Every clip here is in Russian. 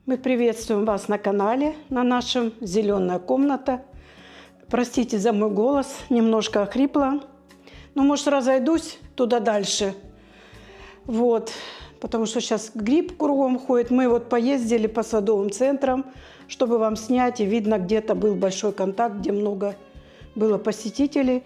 Мы приветствуем вас на канале, на нашем «Зеленая комната». Простите за мой голос, немножко охрипла. Ну, может, разойдусь туда дальше. Вот, потому что сейчас грипп кругом ходит. Мы вот поездили по садовым центрам, чтобы вам снять, и видно, где-то был большой контакт, где много было посетителей.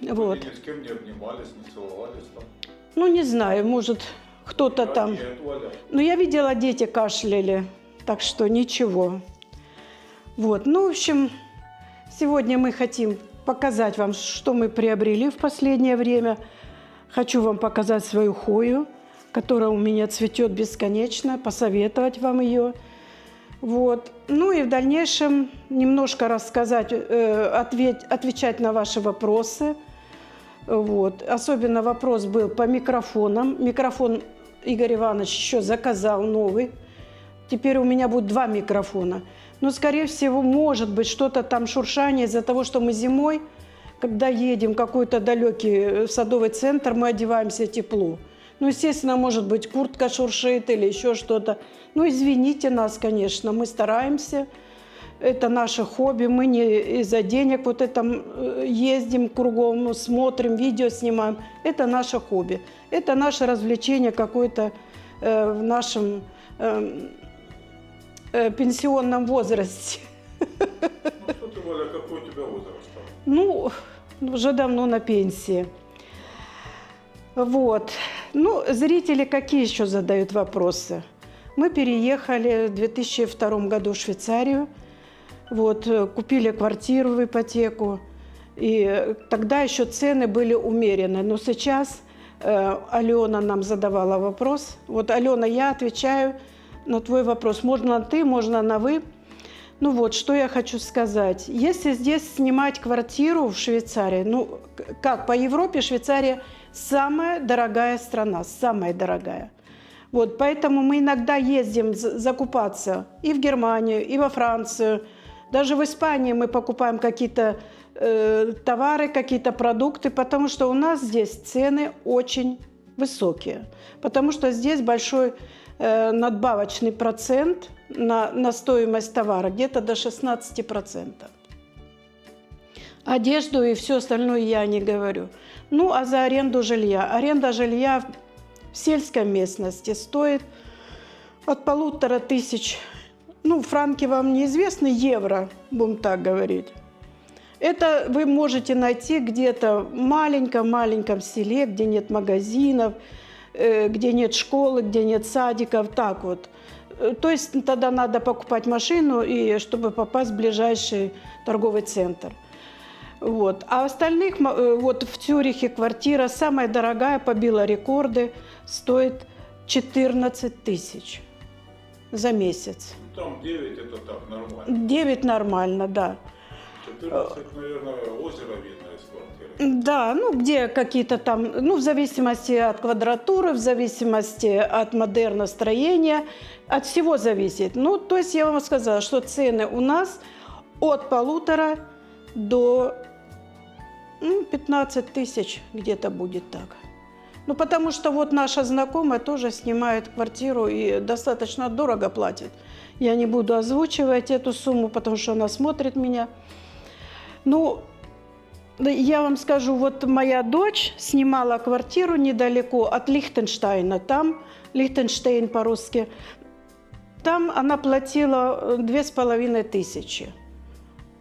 Вот. Ни с кем не обнимались, не целовались там? Ну, не знаю, может, кто-то там. Нет, Оля. Ну, я видела, дети кашляли, так что ничего. Вот, ну, в общем, сегодня мы хотим показать вам, что мы приобрели в последнее время. Хочу вам показать свою хою, которая у меня цветет бесконечно, посоветовать вам ее. Вот. Ну и в дальнейшем немножко рассказать, отвечать на ваши вопросы. Вот. Особенно вопрос был по микрофонам. Микрофон Игорь Иванович еще заказал новый. Теперь у меня будет 2 микрофона. Но, скорее всего, может быть, что-то там шуршание из-за того, что мы зимой, когда едем в какой-то далекий садовый центр, мы одеваемся тепло. Ну, естественно, может быть, куртка шуршит или еще что-то. Ну, извините нас, конечно, мы стараемся. Это наше хобби, мы не из-за денег вот это ездим кругом, смотрим, видео снимаем. Это наше хобби, это наше развлечение какое-то в нашем пенсионном возрасте. Ну что ты, Оля, какой у тебя возраст там? Ну, уже давно на пенсии. Вот. Ну, зрители какие еще задают вопросы? Мы переехали в 2002 году в Швейцарию. Вот, купили квартиру в ипотеку, и тогда еще цены были умеренные. Но сейчас Алена нам задавала вопрос. Вот, Алена, я отвечаю на твой вопрос. Можно на «ты», можно на «вы». Ну вот, что я хочу сказать. Если здесь снимать квартиру в Швейцарии, ну, как, по Европе Швейцария самая дорогая страна, самая дорогая. Вот, поэтому мы иногда ездим закупаться и в Германию, и во Францию. Даже в Испании мы покупаем какие-то товары, какие-то продукты, потому что у нас здесь цены очень высокие. Потому что здесь большой надбавочный процент на стоимость товара, где-то до 16%. Одежду и все остальное я не говорю. Ну, а за аренду жилья. Аренда жилья в сельской местности стоит от 1500. Ну, франки вам неизвестны, евро, будем так говорить. Это вы можете найти где-то в маленьком селе, где нет магазинов, где нет школы, где нет садиков, так вот. То есть тогда надо покупать машину, и чтобы попасть в ближайший торговый центр. Вот. А остальных, вот в Цюрихе квартира самая дорогая, побила рекорды, стоит 14 тысяч за месяц. Ну, там 9 это так, нормально. 9 нормально, да. 14, наверное, озеро видно из квартиры. Да, ну где какие-то там, ну в зависимости от квадратуры, в зависимости от модерна строения, от всего зависит. Ну, то есть я вам сказала, что цены у нас от 1500 до 15 тысяч где-то будет так. Ну, потому что вот наша знакомая тоже снимает квартиру и достаточно дорого платит. Я не буду озвучивать эту сумму, потому что она смотрит меня. Ну, я вам скажу, вот моя дочь снимала квартиру недалеко от Лихтенштейна. Там, Лихтенштейн по-русски, там она платила 2500.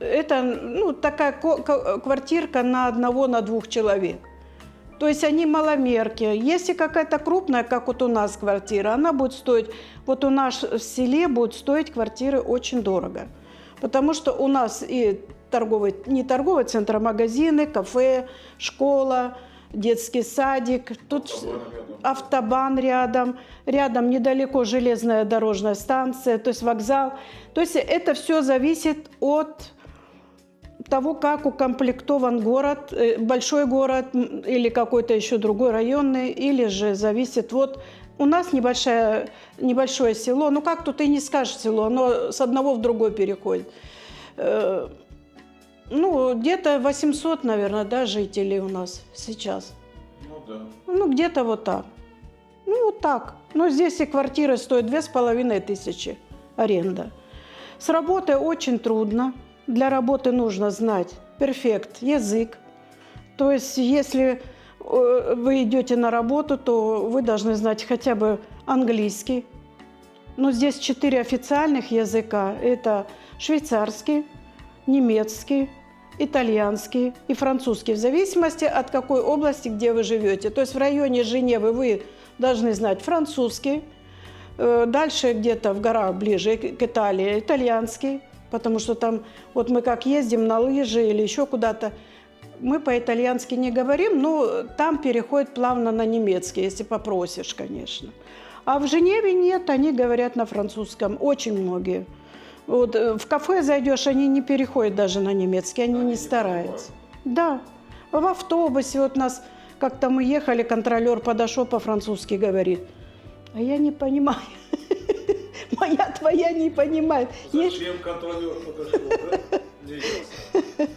Это, ну, такая квартирка на 1-2 человек. То есть они маломерки. Если какая-то крупная, как вот у нас квартира, она будет стоить, вот у нас в селе будут стоить квартиры очень дорого. Потому что у нас и не торговый центр, а магазины, кафе, школа, детский садик. Тут автобан рядом. Рядом недалеко железная дорожная станция, то есть вокзал. То есть это все зависит от того, как укомплектован город, большой город или какой-то еще другой районный, или же зависит вот у нас небольшое село, ну как тут и не скажешь село, оно с одного в другой переходит. Ну, где-то 800, наверное, да, жителей у нас сейчас. Ну да. Ну, где-то вот так. Ну, Ну, так. Но здесь и квартиры стоят 2500 аренда. С работой очень трудно. Для работы нужно знать перфект язык. То есть, если вы идете на работу, то вы должны знать хотя бы английский. Но здесь 4 официальных языка. Это швейцарский, немецкий, итальянский и французский, в зависимости от какой области, где вы живете. То есть в районе Женевы вы должны знать французский, дальше где-то в горах ближе к Италии итальянский, потому что там, вот мы как ездим на лыжи или еще куда-то, мы по-итальянски не говорим, но там переходит плавно на немецкий, если попросишь, конечно. А в Женеве нет, они говорят на французском, очень многие. Вот в кафе зайдешь, они не переходят даже на немецкий, они не стараются. Да, в автобусе вот нас, как-то мы ехали, контролер подошел по-французски, говорит, а я не понимаю, моя твоя не понимает. Зачем контролер подошел, да? Не ясно.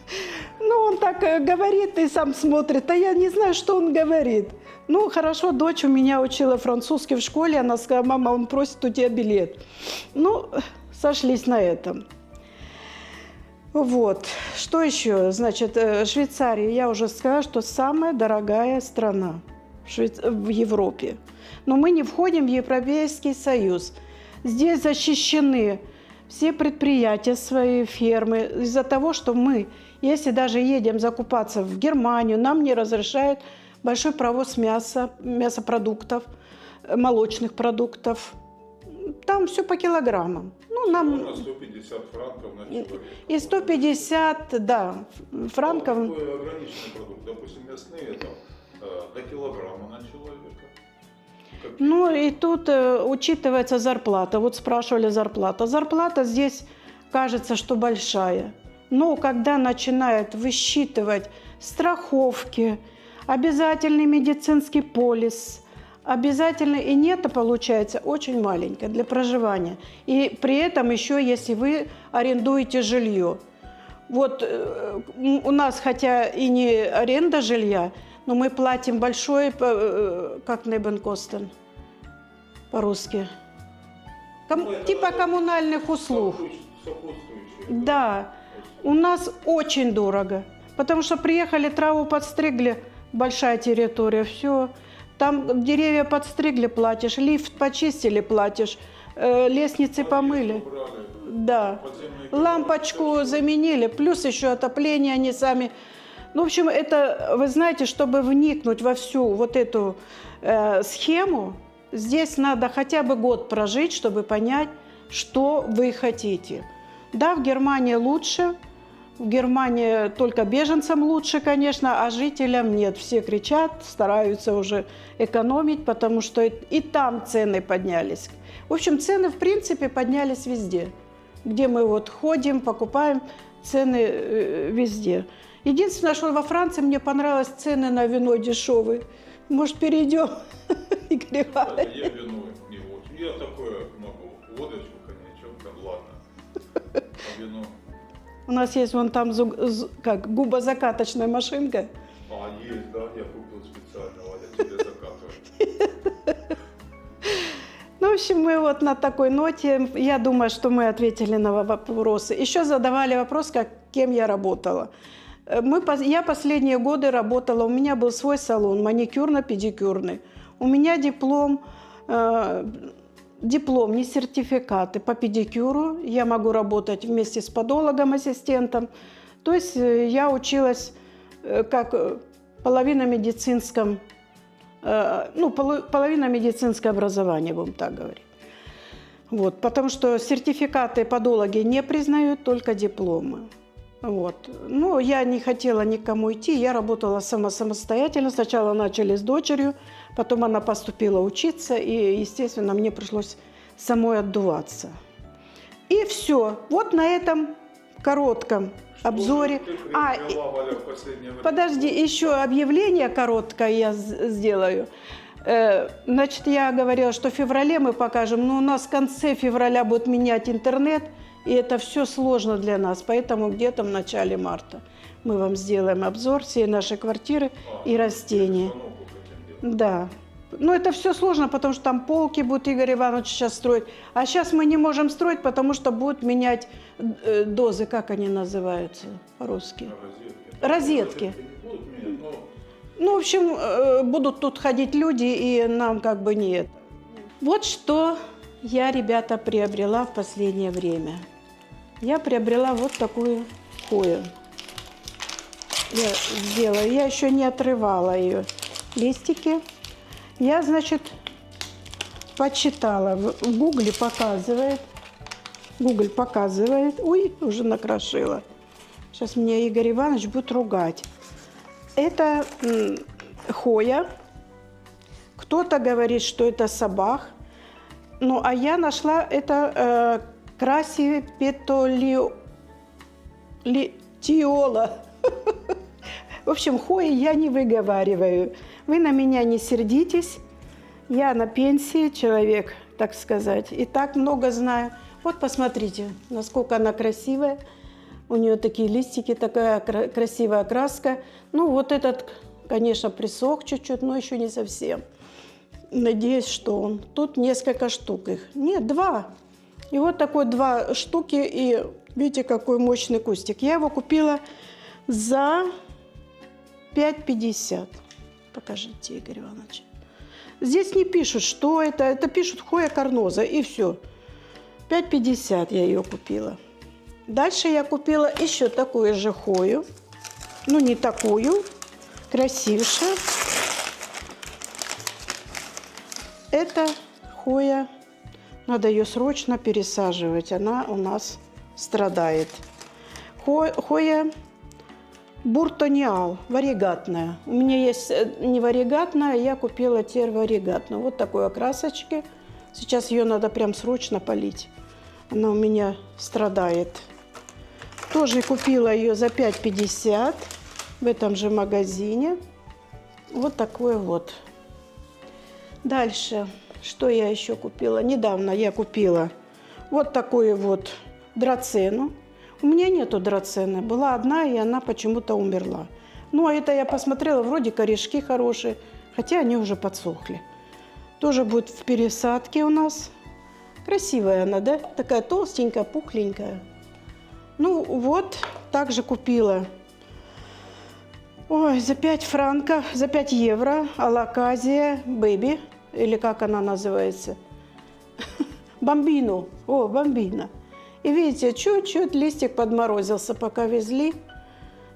Ну, он так говорит и сам смотрит, а я не знаю, что он говорит. Ну, хорошо, дочь у меня учила французский в школе, она сказала, мама, он просит у тебя билет. Ну, сошлись на этом. Вот. Что еще? Значит, Швейцария, я уже сказала, что самая дорогая страна в Европе. Но мы не входим в Европейский Союз. Здесь защищены все предприятия, свои фермы. Из-за того, что мы, если даже едем закупаться в Германию, нам не разрешают большой провоз мяса, мясопродуктов, молочных продуктов. Там все по килограммам. Ну, нам... 150 франков на человека. И 150, да, франков. А какой ограниченный продукт? Допустим, мясные там до килограмма на человека. Ну, и тут учитывается зарплата. Вот спрашивали зарплата. Зарплата здесь кажется, что большая. Но когда начинают высчитывать страховки, обязательный медицинский полис, обязательно и нетто получается очень маленькое для проживания. И при этом еще, если вы арендуете жилье. Вот у нас, хотя и не аренда жилья, но мы платим большой, как Небенкостен по-русски, типа коммунальных услуг. Да, у нас очень дорого, потому что приехали, траву подстригли, большая территория, все. Там деревья подстригли, платишь, лифт почистили, платишь, лестницы помыли. Да, лампочку заменили, плюс еще отопление они сами. Ну, в общем, это, вы знаете, чтобы вникнуть во всю вот эту схему, здесь надо хотя бы год прожить, чтобы понять, что вы хотите. Да, в Германии лучше, в Германии только беженцам лучше, конечно, а жителям нет. Все кричат, стараются уже экономить, потому что и там цены поднялись. В общем, цены, в принципе, поднялись везде. Где мы вот ходим, покупаем, цены везде. Единственное, что во Франции мне понравилось, цены на вино дешевые. Может, перейдем, Игорь Иванович? Я вино не очень. Я такое могу. Водочку, коньячок, там ладно. А вино? У нас есть вон там как губозакаточная машинка. А, есть, да? Я купил специально, Валя, тебе закатывать. Ну, в общем, мы вот на такой ноте, я думаю, что мы ответили на вопросы. Еще задавали вопрос, кем я работала. Я последние годы работала, у меня был свой салон, маникюрно-педикюрный. У меня диплом, не сертификаты по педикюру. Я могу работать вместе с подологом-ассистентом. То есть я училась как половина медицинское образование, будем так говорить. Вот, потому что сертификаты подологи не признают, только дипломы. Вот. Ну, я не хотела никому идти, я работала самостоятельно. Сначала начали с дочерью, потом она поступила учиться, и, естественно, мне пришлось самой отдуваться. И все. Вот на этом коротком обзоре. Подожди, еще объявление короткое я сделаю. Значит, я говорила, что в феврале мы покажем, но у нас в конце февраля будет менять интернет, и это все сложно для нас, поэтому где-то в начале марта мы вам сделаем обзор всей нашей квартиры и растений. Да. Ну, это все сложно, потому что там полки будет Игорь Иванович сейчас строить. А сейчас мы не можем строить, потому что будут менять дозы, как они называются по-русски? Розетки. Не будут менять, но Ну, в общем, будут тут ходить люди, и нам как бы нет. Вот что я, ребята, приобрела в последнее время. Я приобрела вот такую хою. Я сделала. Я еще не отрывала ее листики. Я, значит, почитала. В Гугле показывает. Google показывает. Ой, уже накрошила. Сейчас меня Игорь Иванович будет ругать. Это хоя. Кто-то говорит, что это сабах. Ну, а я нашла это красипетолиола. В общем, хои я не выговариваю. Вы на меня не сердитесь. Я на пенсии, человек, так сказать. И так много знаю. Вот посмотрите, насколько она красивая. У нее такие листики, такая красивая краска. Ну, вот этот, конечно, присох чуть-чуть, но еще не совсем. Надеюсь, что он. Тут несколько штук их. Нет, 2. И вот такой 2 штуки. И видите, какой мощный кустик. Я его купила за 5,50. Покажите, Игорь Иванович. Здесь не пишут, что это. Это пишут хоя карноза, и все. 5,50 я ее купила. Дальше я купила еще такую же хою. Ну, не такую. Красившая. Это хоя. Надо ее срочно пересаживать. Она у нас страдает. Хоя буртониал, варигатная. У меня есть не варигатная, я купила теперь варигатную. Вот такой окрасочки. Сейчас ее надо прям срочно полить. Она у меня страдает. Тоже купила ее за 5,50 в этом же магазине. Вот такой вот. Дальше, что я еще купила? Недавно я купила вот такую вот драцену. У меня нету драцены. Была одна, и она почему-то умерла. Ну, а это я посмотрела, вроде корешки хорошие, хотя они уже подсохли. Тоже будет в пересадке у нас. Красивая она, да? Такая толстенькая, пухленькая. Ну, вот, также купила. Ой, за 5 франков, за 5 евро Алаказия Бэби, или как она называется? Бомбину. О, бомбина. И видите, чуть-чуть листик подморозился, пока везли.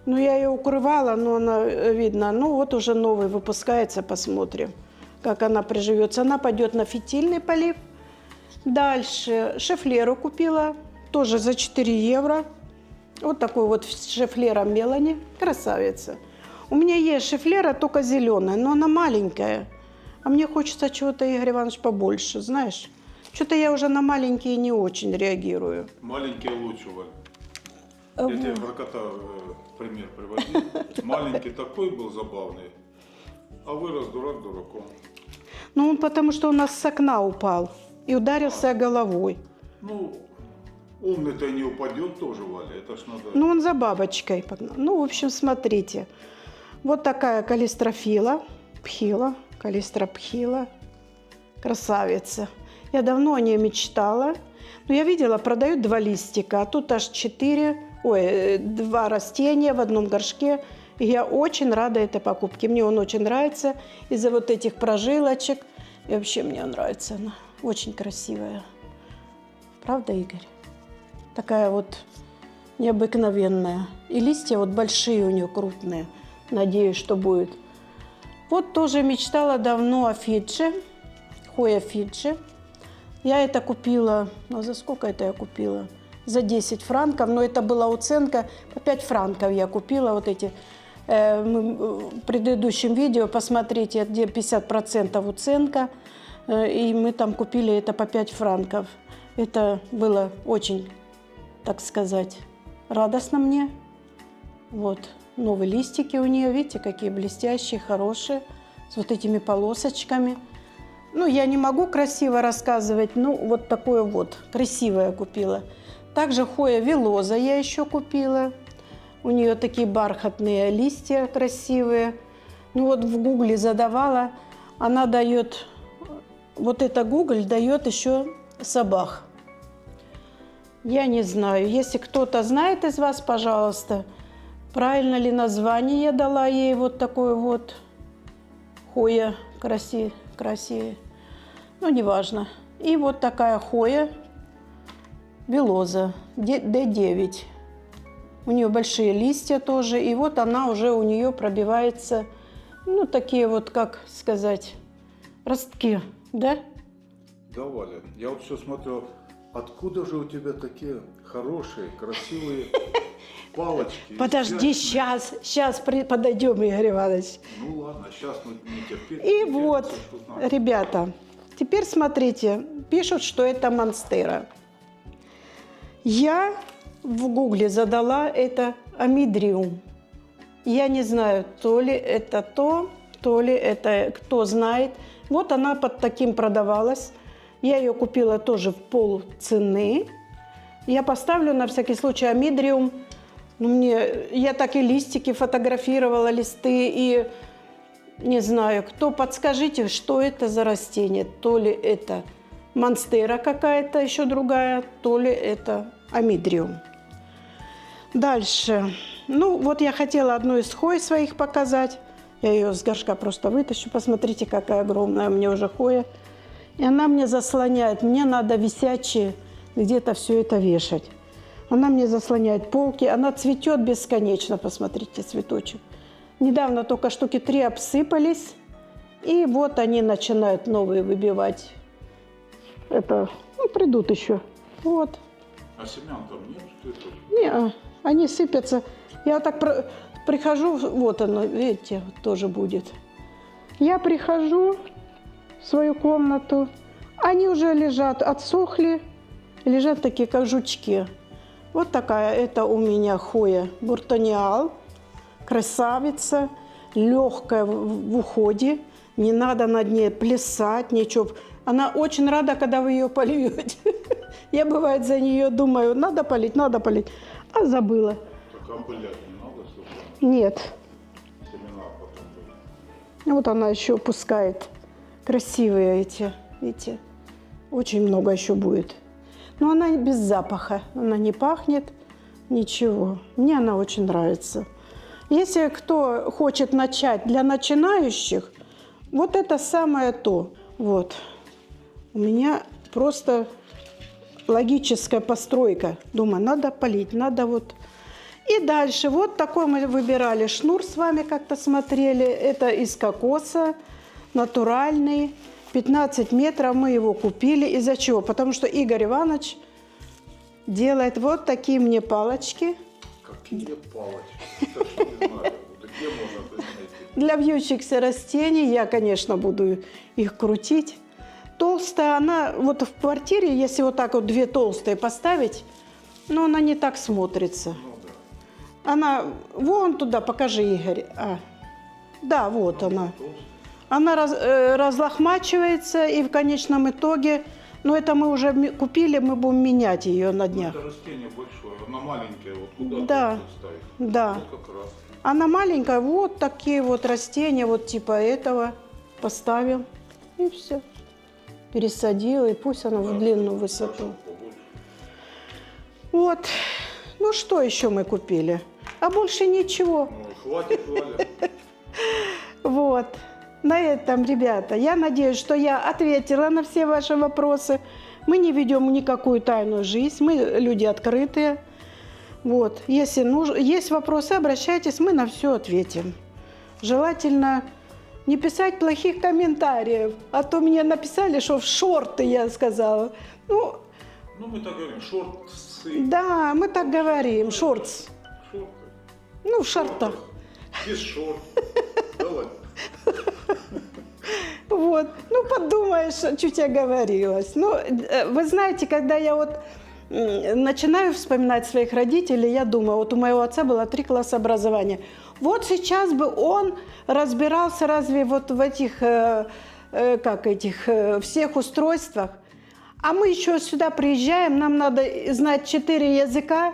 Ну, я ее укрывала, но она, видно, ну, вот уже новый выпускается, посмотрим, как она приживется. Она пойдет на фитильный полив. Дальше шефлеру купила, тоже за 4 евро. Вот такой вот шефлера Мелани, красавица. У меня есть шефлера, только зеленая, но она маленькая. А мне хочется чего-то, Игорь Иванович, побольше, знаешь. Что-то я уже на маленькие не очень реагирую. маленькие лучше, Валь. Я тебе про кота пример приводил. Маленький такой был забавный, а вырос дурак дураком. Ну, он потому что у нас с окна упал и ударился головой. Ну, умный-то не упадет тоже, Валя, это ж надо... Ну, он за бабочкой погнал. Ну, в общем, смотрите. Вот такая калистрофила, калистропхила, красавица. Я давно о ней мечтала. Но я видела, продают 2 листика, а тут аж 2 растения в одном горшке. И я очень рада этой покупке. Мне он очень нравится из-за вот этих прожилочек. И вообще мне нравится она. Очень красивая. Правда, Игорь? Такая вот необыкновенная. И листья вот большие у нее, крупные. Надеюсь, что будет. Вот тоже мечтала давно о Фиджи. Хоя Фиджи. Я это купила, ну за сколько это я купила? За 10 франков, но это была уценка, по 5 франков я купила вот эти. В предыдущем видео посмотрите, где 50% уценка, и мы там купили это по 5 франков. Это было очень, так сказать, радостно мне. Вот, новые листики у нее, видите, какие блестящие, хорошие, с вот этими полосочками. Ну, я не могу красиво рассказывать, ну, вот такое вот, красивое купила. Также хоя Велоза я еще купила. У нее такие бархатные листья красивые. Ну, вот в гугле задавала, она дает, вот эта Google дает еще Сабах. Я не знаю, если кто-то знает из вас, пожалуйста, правильно ли название я дала ей вот такое вот Хоя красивее. Ну, неважно. И вот такая Хоя Велоза D9. У нее большие листья тоже. И вот она уже у нее пробивается, ну, такие вот, как сказать, ростки, да? Да, Валя, я вот все смотрел, откуда же у тебя такие хорошие, красивые палочки? Подожди, сейчас подойдем, Игорь Иванович. Ну ладно, сейчас мы не терпим. И вот, ребята, теперь смотрите, пишут, что это монстера. Я в гугле задала это амидриум. Я не знаю, то ли это то ли это кто знает. Вот она под таким продавалась. Я ее купила тоже в полцены. Я поставлю на всякий случай амидриум. Ну, я так и листики фотографировала, листы, и не знаю, кто, подскажите, что это за растение. То ли это монстера какая-то еще другая, то ли это амидриум. Дальше. Ну, вот я хотела одну из хой своих показать. Я ее с горшка просто вытащу. Посмотрите, какая огромная у меня уже хоя. И она мне заслоняет. Мне надо висячие где-то все это вешать. Она мне заслоняет полки. Она цветет бесконечно. Посмотрите, цветочек. Недавно только штуки 3 обсыпались. И вот они начинают новые выбивать. Это, ну, придут еще. Вот. А семян там нет? Что это? Не, они сыпятся. Я так прихожу, вот оно, видите, тоже будет. Я прихожу в свою комнату, они уже лежат, отсохли, лежат такие, как жучки. Вот такая, это у меня хоя буртониал, красавица, легкая в уходе, не надо над ней плясать, ничего. Она очень рада, когда вы ее польете. Я, бывает, за нее думаю, надо полить, а забыла. Так опылять не надо, слушай? Нет. Семена потом будут. Вот она еще пускает. Красивые эти, видите? Очень много еще будет. Но она без запаха, она не пахнет, ничего. Мне она очень нравится. Если кто хочет начать для начинающих, вот это самое то. Вот. У меня просто логическая постройка. Думаю, надо полить, надо вот. И дальше вот такой мы выбирали шнур с вами, как-то смотрели. Это из кокоса, натуральный. 15 метров мы его купили. Из-за чего? Потому что Игорь Иванович делает вот такие мне палочки. Какие палочки? Это что, не знаю. Где можно это найти? Для вьющихся растений я, конечно, буду их крутить. Толстая, она вот в квартире, если вот так вот 2 толстые поставить, но она не так смотрится. Ну да. Она вон туда, покажи, Игорь. Да, вот она. Она разлохмачивается, и в конечном итоге, ну это мы уже купили, мы будем менять ее на днях. Это растение большое, она маленькая, вот куда Да, ставить? да. Вот как раз. Она маленькая, вот такие вот растения, вот типа этого поставил, и все. Пересадил, и пусть она в длинную высоту. Побольше. Вот. Ну, что еще мы купили? А больше ничего. Ну, хватит, Валя. Вот. На этом, ребята, я надеюсь, что я ответила на все ваши вопросы. Мы не ведем никакую тайную жизнь, мы люди открытые. Вот. Если есть вопросы, обращайтесь, мы на все ответим. Желательно не писать плохих комментариев, а то мне написали, что в шорты я сказала. Ну, Мы так говорим, шорты. да, мы так говорим, шортс. Шорты. Ну, в шортах. Без шорт. Давай. Вот, ну подумаешь, чуть оговорилась. Ну, вы знаете, когда я вот начинаю вспоминать своих родителей, я думаю, вот у моего отца было 3 класса образования. Вот сейчас бы он разбирался разве вот в этих, всех устройствах. А мы еще сюда приезжаем, нам надо знать 4 языка,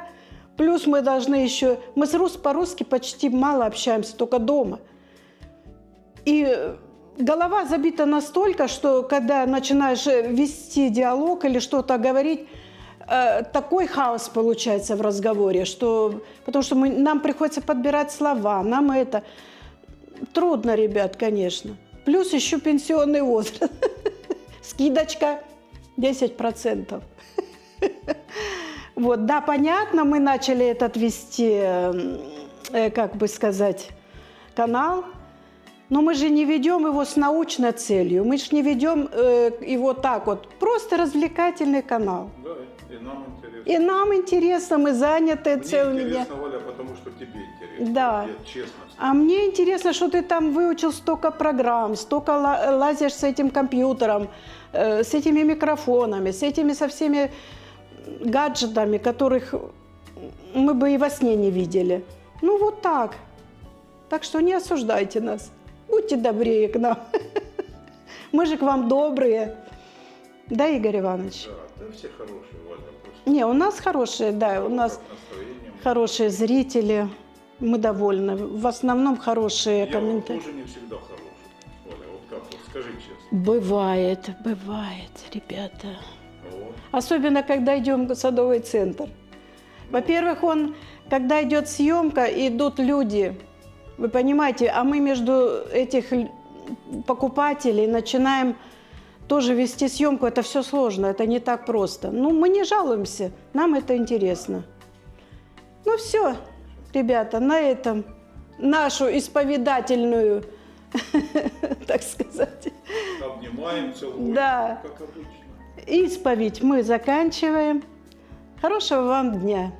плюс мы должны еще... Мы по-русски почти мало общаемся, только дома. И голова забита настолько, что когда начинаешь вести диалог или что-то говорить, такой хаос получается в разговоре, что, потому что нам приходится подбирать слова, нам это трудно, ребят, конечно. Плюс еще пенсионный возраст. Скидочка 10%. Вот, да, понятно, мы начали этот вести, как бы сказать, канал, но мы же не ведем его с научной целью, мы же не ведем его так вот, просто развлекательный канал. Да, и нам интересно. И нам интересно, мы заняты Мне целыми днями. интересно, Валя, потому что тебе интересно. Да. Я честно скажу. А мне интересно, что ты там выучил столько программ, столько лазишь с этим компьютером, с этими микрофонами, с этими со всеми гаджетами, которых мы бы и во сне не видели. Ну вот так. Так что не осуждайте нас. Будьте добрее к нам. Мы же к вам добрые. Да, Игорь Иванович? Да, да, все хорошие, Валя. Просто Не, у нас хорошие, да, у нас настроение. хорошие зрители. Мы довольны. В основном хорошие Я вот комментарии. тоже не всегда хороший, Валя. Вот как вот, скажи честно. Бывает, ребята. Вот. Особенно, когда идем в Садовый центр. Во-первых, когда идет съемка, идут люди. Вы понимаете, а мы между этих покупателей начинаем тоже вести съемку. Это все сложно, это не так просто. Ну, мы не жалуемся, нам это интересно. Ну все, ребята, на этом нашу исповедательную, так сказать, Обнимаем, целуем, Да. как обычно. исповедь мы заканчиваем. Хорошего вам дня!